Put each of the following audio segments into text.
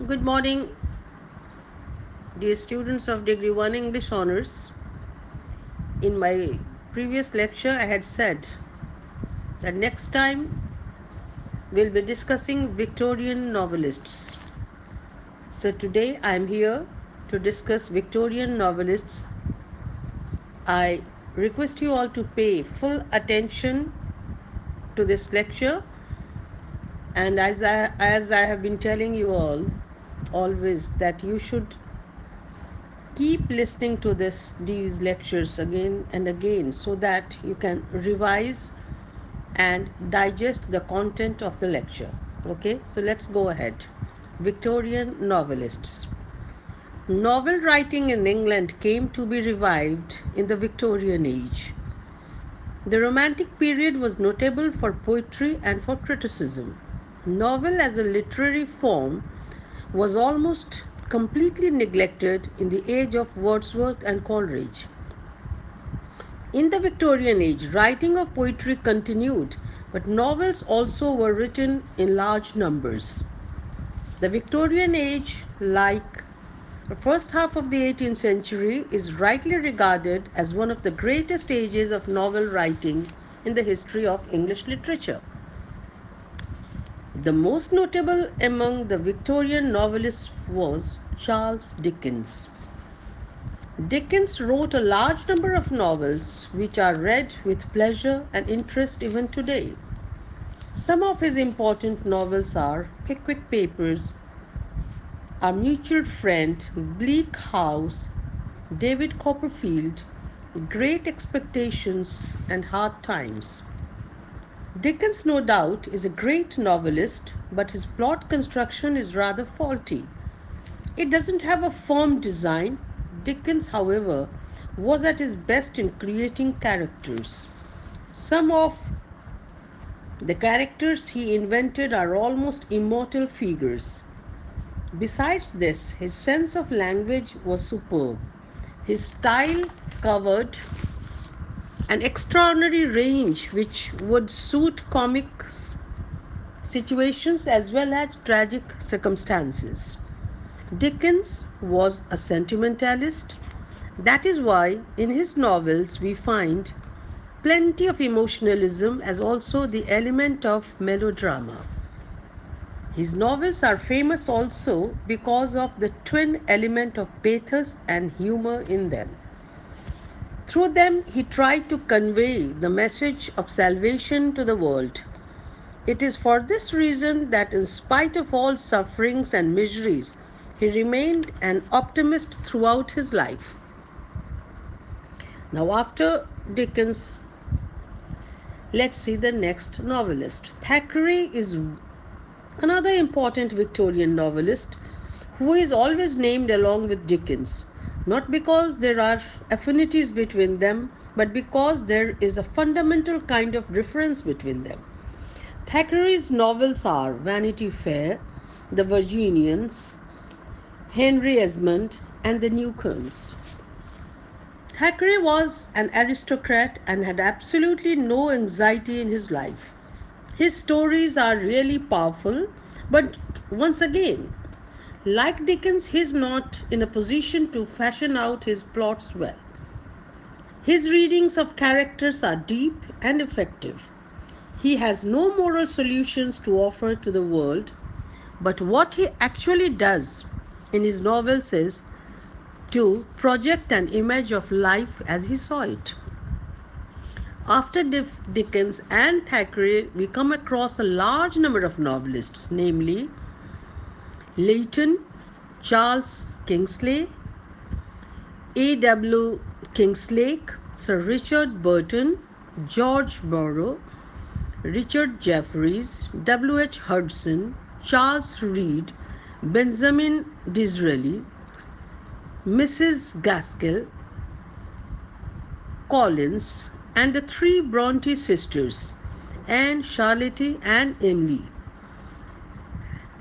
Good morning, dear students of Degree 1 English Honours. In my previous lecture, I had said that next time we'll be discussing Victorian novelists. So today I am here to discuss Victorian novelists. I request you all to pay full attention to this lecture, and as I have been telling you all always that you should keep listening to these lectures again and again so that you can revise and digest the content of the lecture. Okay, so let's go ahead. Victorian novelists. Novel writing in England came to be revived in the Victorian age. The Romantic period was notable for poetry and for criticism. Novel as a literary form was almost completely neglected in the age of Wordsworth and Coleridge. In the Victorian age, writing of poetry continued, but novels also were written in large numbers. The Victorian age, like the first half of the 18th century, is rightly regarded as one of the greatest ages of novel writing in the history of English literature. The most notable among the Victorian novelists was Charles Dickens. Dickens wrote a large number of novels which are read with pleasure and interest even today. Some of his important novels are Pickwick Papers, Our Mutual Friend, Bleak House, David Copperfield, Great Expectations, and Hard Times. Dickens, no doubt, is a great novelist, but his plot construction is rather faulty. It doesn't have a firm design. Dickens, however, was at his best in creating characters. Some of the characters he invented are almost immortal figures. Besides this, his sense of language was superb. His style covered an extraordinary range which would suit comic situations as well as tragic circumstances. Dickens was a sentimentalist. That is why in his novels we find plenty of emotionalism as also the element of melodrama. His novels are famous also because of the twin element of pathos and humor in them. Through them, he tried to convey the message of salvation to the world. It is for this reason that, in spite of all sufferings and miseries, he remained an optimist throughout his life. Now, after Dickens, let's see the next novelist. Thackeray is another important Victorian novelist who is always named along with Dickens, not because there are affinities between them, but because there is a fundamental kind of difference between them. Thackeray's novels are Vanity Fair, The Virginians, Henry Esmond, and The Newcomes. Thackeray was an aristocrat and had absolutely no anxiety in his life. His stories are really powerful, but once again, like Dickens, he is not in a position to fashion out his plots well. His readings of characters are deep and effective. He has no moral solutions to offer to the world, but what he actually does in his novels is to project an image of life as he saw it. After Dickens and Thackeray, we come across a large number of novelists, namely Leighton, Charles Kingsley, A.W. Kingslake, Sir Richard Burton, George Borrow, Richard Jefferies, W. H. Hudson, Charles Reade, Benjamin Disraeli, Mrs. Gaskell, Collins, and the three Bronte sisters, Anne, Charlotte, and Emily.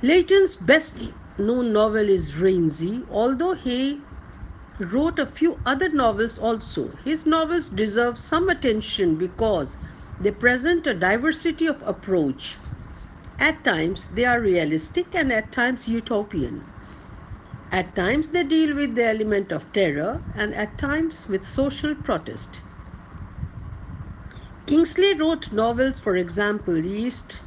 Leighton's best known novel is Rienzi, although he wrote a few other novels also. His novels deserve some attention because they present a diversity of approach. At times they are realistic and at times utopian. At times they deal with the element of terror and at times with social protest. Kingsley wrote novels, for example, East,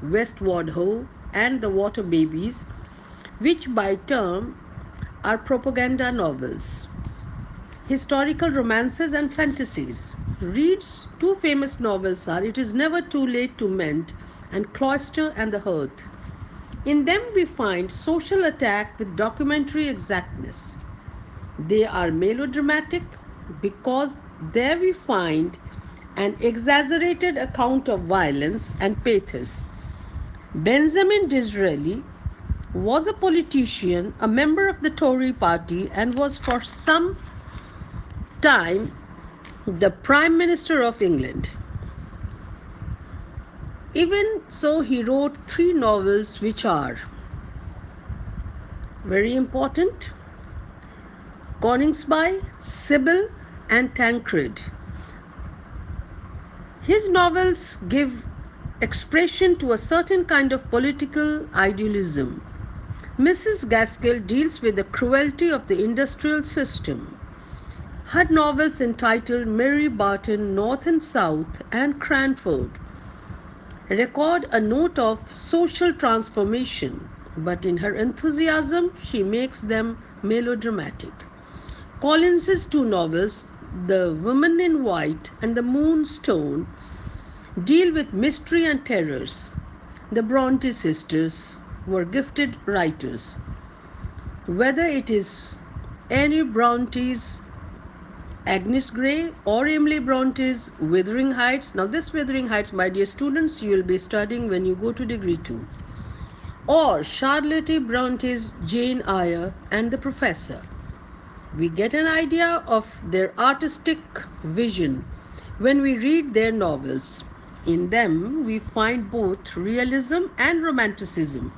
West Ward Ho, and The Water Babies, which by term are propaganda novels, historical romances, and fantasies. Reed's two famous novels are It Is Never Too Late to Mend and Cloister and the Hearth. In them, we find social attack with documentary exactness. They are melodramatic because there we find an exaggerated account of violence and pathos. Benjamin Disraeli was a politician, a member of the Tory party, and was for some time the Prime Minister of England. Even so, he wrote three novels which are very important: Coningsby, Sybil, and Tancred. His novels give expression to a certain kind of political idealism. Mrs. Gaskell deals with the cruelty of the industrial system. Her novels entitled Mary Barton, North and South, and Cranford record a note of social transformation, but in her enthusiasm she makes them melodramatic. Collins's two novels, The Woman in White and The Moonstone, deal with mystery and terrors. The Bronte sisters were gifted writers. Whether it is Annie Bronte's Agnes Grey or Emily Bronte's Wuthering Heights. Now, this Wuthering Heights, my dear students, you will be studying when you go to degree 2. Or Charlotte Bronte's Jane Eyre and the Professor. We get an idea of their artistic vision when we read their novels. In them, we find both realism and romanticism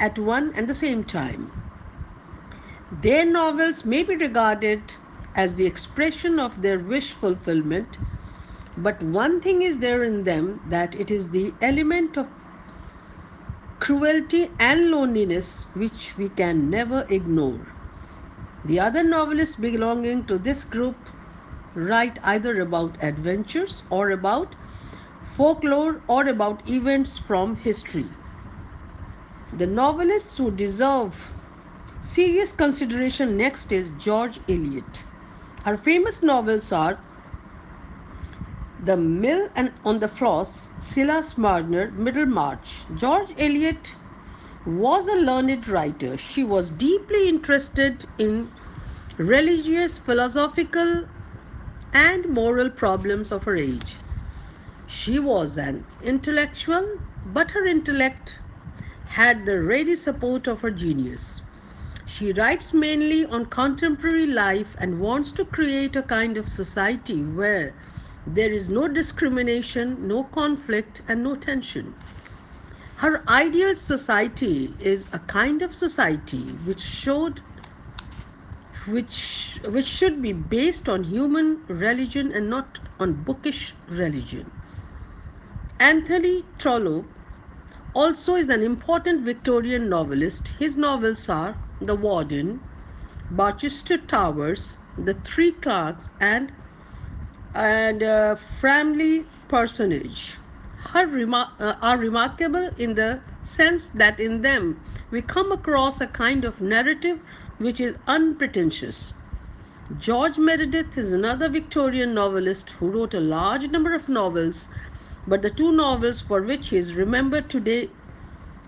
at one and the same time. Their novels may be regarded as the expression of their wish fulfillment, but one thing is there in them, that it is the element of cruelty and loneliness which we can never ignore. The other novelists belonging to this group write either about adventures or about folklore or about events from history. The novelists who deserve serious consideration next is George Eliot. Her famous novels are The Mill and on the Floss, Silas Marner, Middlemarch. George Eliot was a learned writer. She was deeply interested in religious, philosophical, and moral problems of her age. She was an intellectual, but her intellect had the ready support of her genius. She writes mainly on contemporary life and wants to create a kind of society where there is no discrimination, no conflict, and no tension. Her ideal society is a kind of society which should be based on human religion and not on bookish religion. Anthony Trollope also is an important Victorian novelist. His novels are The Warden, Barchester Towers, The Three Clerks, and Framley Personage. Are remarkable in the sense that in them we come across a kind of narrative which is unpretentious. George Meredith is another Victorian novelist who wrote a large number of novels, but the two novels for which he is remembered today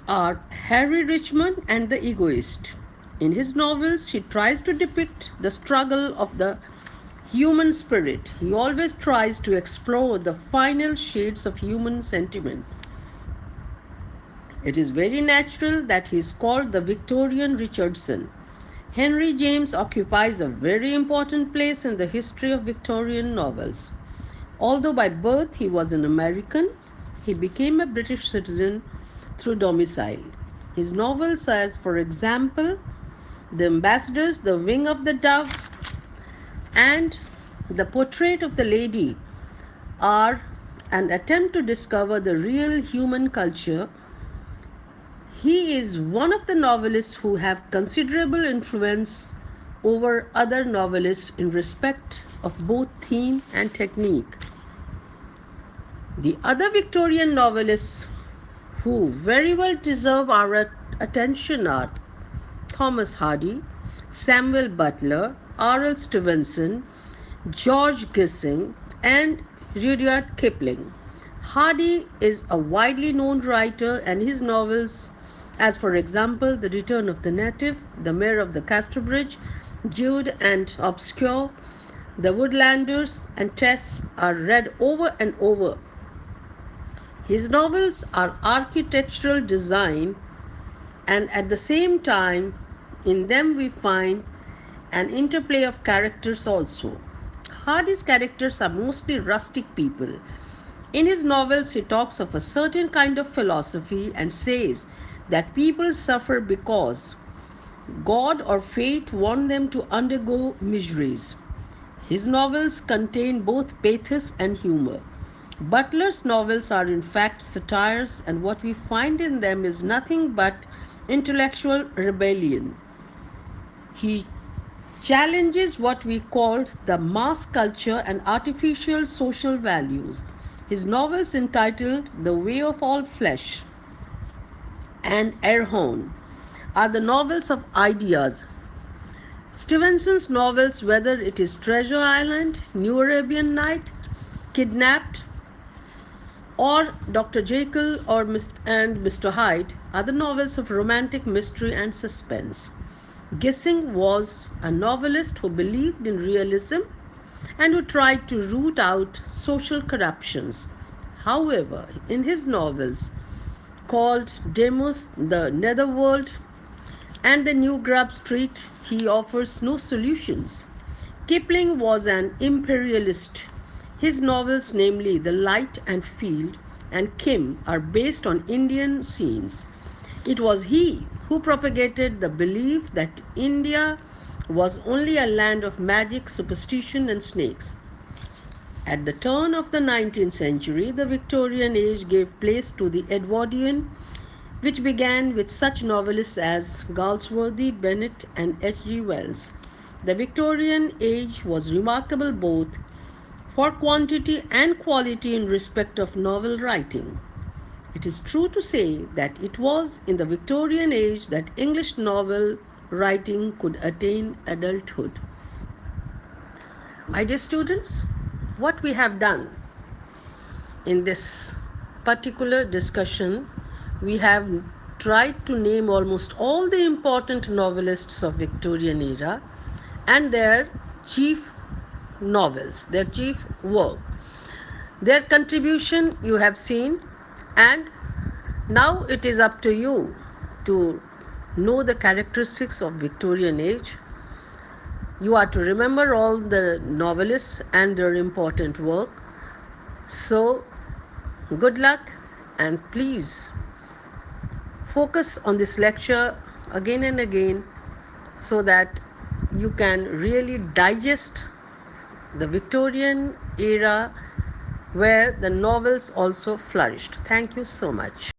are Harry Richmond and The Egoist. In his novels, he tries to depict the struggle of the human spirit. He always tries to explore the final shades of human sentiment. It is very natural that he is called the Victorian Richardson. Henry James occupies a very important place in the history of Victorian novels. Although by birth he was an American, he became a British citizen through domicile. His novels, as for example, The Ambassadors, The Wing of the Dove, and The Portrait of the Lady, are an attempt to discover the real human culture He is one of the novelists who have considerable influence over other novelists in respect of both theme and technique. The other Victorian novelists who very well deserve our attention are Thomas Hardy, Samuel Butler, R.L. Stevenson, George Gissing, and Rudyard Kipling. Hardy is a widely known writer, and his novels, as for example The Return of the Native, The Mayor of the Casterbridge, Jude and Obscure, The Woodlanders, and Tess, are read over and over. His novels are architectural design, and at the same time, in them we find an interplay of characters also. Hardy's characters are mostly rustic people. In his novels, he talks of a certain kind of philosophy and says that people suffer because God or fate want them to undergo miseries. His novels contain both pathos and humor. Butler's novels are in fact satires, and what we find in them is nothing but intellectual rebellion. He challenges what we called the mass culture and artificial social values. His novels entitled The Way of All Flesh and Erehone are the novels of ideas. Stevenson's novels, whether it is Treasure Island, New Arabian Night, Kidnapped, or Dr. Jekyll and Mr. Hyde, are the novels of romantic mystery and suspense. Gissing was a novelist who believed in realism and who tried to root out social corruptions. However, in his novels called Demos, The Netherworld, and The New Grub Street, he offers no solutions. Kipling was an imperialist. His novels, namely The Light and Field and Kim, are based on Indian scenes. It was he who propagated the belief that India was only a land of magic, superstition, and snakes. At the turn of the 19th century, the Victorian age gave place to the Edwardian, which began with such novelists as Galsworthy, Bennett, and H.G. Wells. The Victorian age was remarkable both for quantity and quality in respect of novel writing. It is true to say that it was in the Victorian age that English novel writing could attain adulthood. My dear students, what we have done in this particular discussion, we have tried to name almost all the important novelists of Victorian era and their chief novels, their chief work. Their contribution you have seen, and now it is up to you to know the characteristics of Victorian age. You are to remember all the novelists and their important work. So, good luck, and please focus on this lecture again and again so that you can really digest the Victorian era where the novels also flourished. Thank you so much.